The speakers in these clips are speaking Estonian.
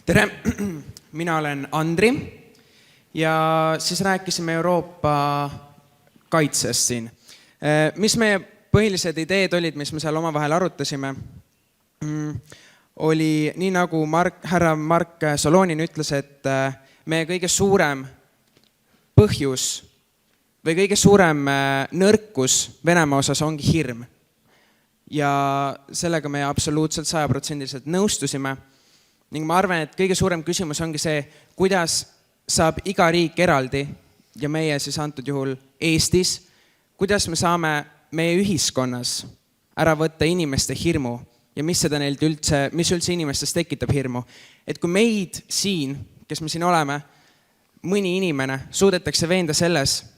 Tere, mina olen Andri ja siis rääkisime Euroopa kaitsest siin. Mis meie põhilised ideed olid, mis me seal omavahel arutasime, oli nii nagu härra Mark Solonin ütles, et meie kõige suurem põhjus või kõige suurem nõrkus Venemaa osas ongi hirm. Ja sellega me absoluutselt 100% nõustusime. Ning ma arvan, et kõige suurem küsimus ongi see, kuidas saab iga riik eraldi ja meie siis antud juhul Eestis, kuidas me saame meie ühiskonnas ära võtta inimeste hirmu ja mis üldse inimestes tekitab hirmu. Et kui meid siin, kes me siin oleme, mõni inimene suudetakse veenda selles,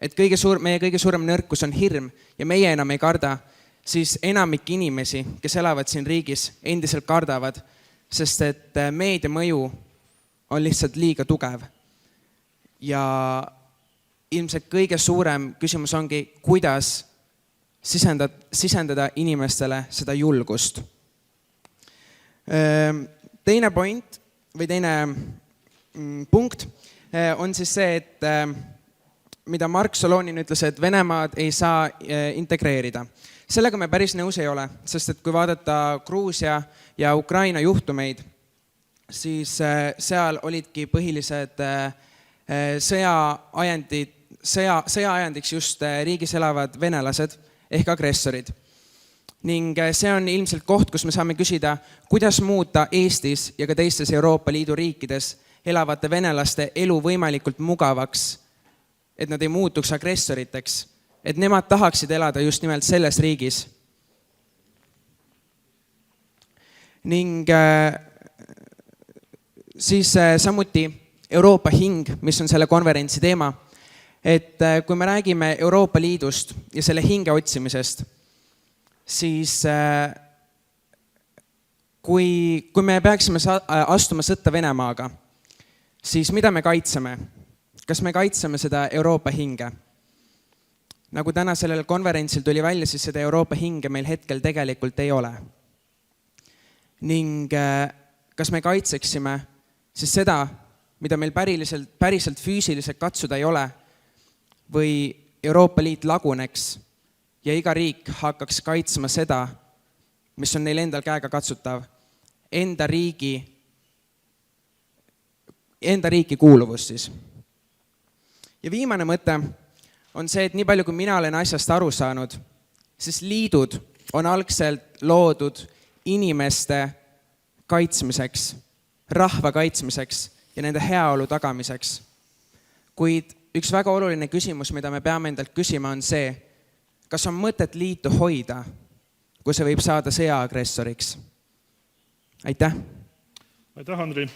et meie kõige suurem nõrkus on hirm ja meie enam ei karda, siis enamik inimesi, kes elavad siin riigis, endiselt kardavad, sest et meedia mõju on lihtsalt liiga tugev. Ja ilmselt kõige suurem küsimus ongi, kuidas sisendada inimestele seda julgust. Teine point või teine punkt on siis see, et mida Mark Solonin ütles, et Venemaad ei saa integreerida. Sellega me päris nõus ei ole, sest et kui vaadata Gruusia ja Ukraina juhtumeid, siis seal olidki põhilised sõjaajandiks just riigis elavad venelased ehk agressorid. Ning see on ilmselt koht, kus me saame küsida, kuidas muuta Eestis ja ka teistes Euroopa Liidu riikides elavate venelaste elu võimalikult mugavaks, et nad ei muutuks agressoriteks, et nemad tahaksid elada just nimelt selles riigis. Ning siis samuti Euroopa hing, mis on selle konverentsi teema, et kui me räägime Euroopa Liidust ja selle hinge otsimisest, siis kui me peaksime astuma sõtta Venemaaga, siis mida me kaitseme? Kas me kaitseme seda Euroopa hinge? Nagu täna sellel konverentsil tuli välja, siis seda Euroopa hinge meil hetkel tegelikult ei ole. Ning kas me kaitseksime siis seda, mida meil päriselt füüsiliselt katsuda ei ole, või Euroopa Liit laguneks ja iga riik hakkaks kaitsma seda, mis on neil endal käega katsutav, enda riiki kuuluvus siis. Ja viimane mõte on see, et nii palju, kui mina olen asjast aru saanud, siis liidud on algselt loodud inimeste kaitsmiseks, rahva kaitsmiseks ja nende heaolu tagamiseks. Kuid üks väga oluline küsimus, mida me peame endalt küsima, on see, kas on mõtet liitu hoida, kui see võib saada sõjaagressoriks. Aitäh! Aitäh, Andri!